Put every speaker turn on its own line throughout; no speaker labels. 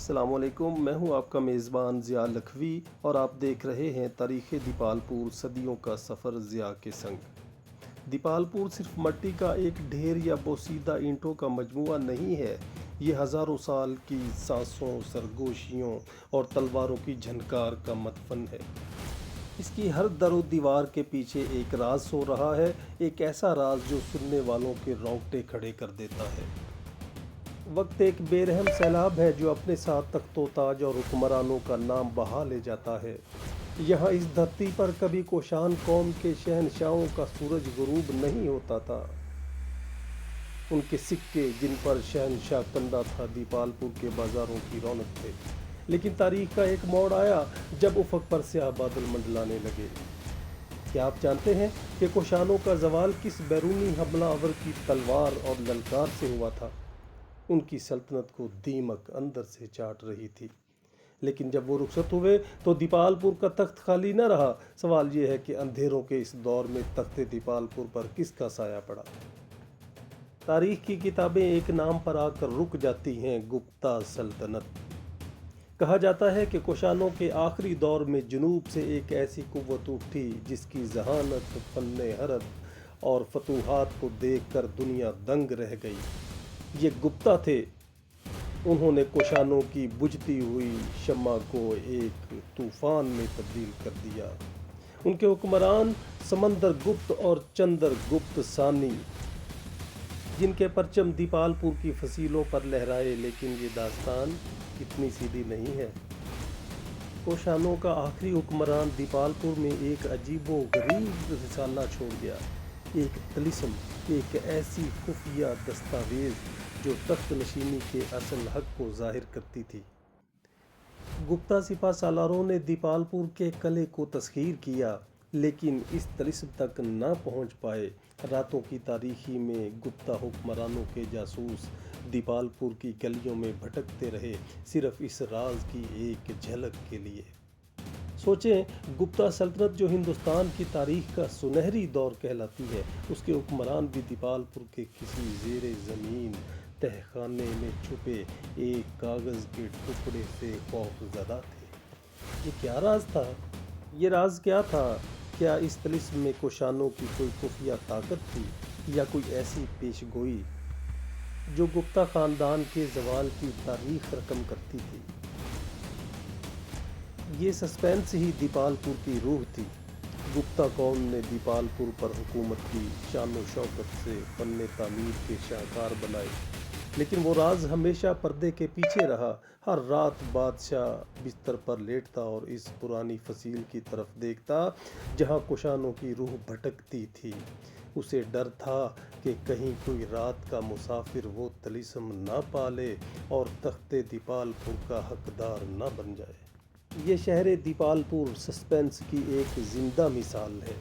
السلام علیکم، میں ہوں آپ کا میزبان ضیاء لکھوی اور آپ دیکھ رہے ہیں تاریخ دیپال پور صدیوں کا سفر ضیاء کے سنگ۔ دیپال پور صرف مٹی کا ایک ڈھیر یا بوسیدہ اینٹوں کا مجموعہ نہیں ہے، یہ ہزاروں سال کی سانسوں، سرگوشیوں اور تلواروں کی جھنکار کا مدفن ہے۔ اس کی ہر در و دیوار کے پیچھے ایک راز سو رہا ہے، ایک ایسا راز جو سننے والوں کے رونگٹے کھڑے کر دیتا ہے۔ وقت ایک بے رحم سیلاب ہے جو اپنے ساتھ تخت و تاج اور حکمرانوں کا نام بہا لے جاتا ہے۔ یہاں اس دھرتی پر کبھی کوشان قوم کے شہنشاہوں کا سورج غروب نہیں ہوتا تھا۔ ان کے سکے جن پر شہنشاہ کنڈا تھا دیپال پور کے بازاروں کی رونق تھے، لیکن تاریخ کا ایک موڑ آیا جب افق پر سیاہ بادل منڈلانے لگے۔ کیا آپ جانتے ہیں کہ کوشانوں کا زوال کس بیرونی حملہ آور کی تلوار اور للکار سے ہوا تھا؟ ان کی سلطنت کو دیمک اندر سے چاٹ رہی تھی، لیکن جب وہ رخصت ہوئے تو دیپال پور کا تخت خالی نہ رہا۔ سوال یہ ہے کہ اندھیروں کے اس دور میں تخت دیپال پور پر کس کا سایہ پڑا؟ تاریخ کی کتابیں ایک نام پر آ کر رک جاتی ہیں، گپتا سلطنت۔ کہا جاتا ہے کہ کوشانوں کے آخری دور میں جنوب سے ایک ایسی قوت اٹھی جس کی ذہانت، فن حرب اور فتوحات کو دیکھ کر دنیا دنگ رہ گئی۔ یہ گپتا تھے۔ انہوں نے کوشانوں کی بجھتی ہوئی شمع کو ایک طوفان میں تبدیل کر دیا۔ ان کے حکمران سمندر گپت اور چندر گپت ثانی، جن کے پرچم دیپال پور کی فصیلوں پر لہرائے، لیکن یہ داستان اتنی سیدھی نہیں ہے۔ کوشانوں کا آخری حکمران دیپال پور میں ایک عجیب و غریب رسالہ چھوڑ گیا، ایک طلسم، ایک ایسی خفیہ دستاویز جو تخت نشینی کے اصل حق کو ظاہر کرتی تھی۔ گپتا سپہ سالاروں نے دیپال پور کے قلعے کو تسخیر کیا، لیکن اس طلسم تک نہ پہنچ پائے۔ راتوں کی تاریکی میں گپتا حکمرانوں کے جاسوس دیپال پور کی گلیوں میں بھٹکتے رہے، صرف اس راز کی ایک جھلک کے لیے۔ سوچیں، گپتا سلطنت جو ہندوستان کی تاریخ کا سنہری دور کہلاتی ہے، اس کے حکمران بھی دیپال پور کے کسی زیر زمین تہہ خانے میں چھپے ایک کاغذ کے ٹکڑے سے خوف زدہ تھے۔ یہ کیا راز تھا؟ یہ راز کیا تھا؟ کیا اس طلسم میں کوشانوں کی کوئی خفیہ طاقت تھی، یا کوئی ایسی پیش گوئی جو گپتا خاندان کے زوال کی تاریخ رقم کرتی تھی؟ یہ سسپینس ہی دیپال پور کی روح تھی۔ گپتا قوم نے دیپال پور پر حکومت کی، شان و شوکت سے فن تعمیر کے شاہکار بنائے، لیکن وہ راز ہمیشہ پردے کے پیچھے رہا۔ ہر رات بادشاہ بستر پر لیٹتا اور اس پرانی فصیل کی طرف دیکھتا جہاں کوشانوں کی روح بھٹکتی تھی۔ اسے ڈر تھا کہ کہیں کوئی رات کا مسافر وہ طلسم نہ پا لے اور تخت دیپال پور کا حقدار نہ بن جائے۔ یہ شہر دیپال پور سسپینس کی ایک زندہ مثال ہے،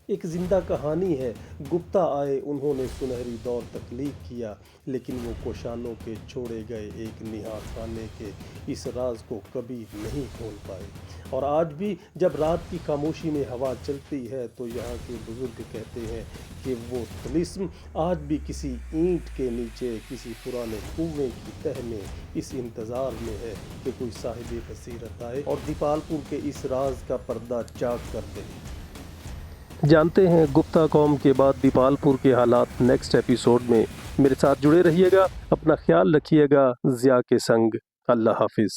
ایک زندہ کہانی ہے۔ گپتا آئے، انہوں نے سنہری دور تخلیق کیا، لیکن وہ کوشانوں کے چھوڑے گئے ایک نہاد خانے کے اس راز کو کبھی نہیں کھول پائے۔ اور آج بھی جب رات کی خاموشی میں ہوا چلتی ہے تو یہاں کے بزرگ کہتے ہیں کہ وہ طلسم آج بھی کسی اینٹ کے نیچے، کسی پرانے کنویں کی تہہ میں اس انتظار میں ہے کہ کوئی صاحب بصیرت آئے اور دیپال پور کے اس راز کا پردہ چاک کر دے۔ جانتے ہیں گپتا قوم کے بعد دیپال پور کے حالات نیکسٹ ایپیسوڈ میں۔ میرے ساتھ جڑے رہیے گا، اپنا خیال رکھیے گا۔ ضیاء کے سنگ۔ اللہ حافظ۔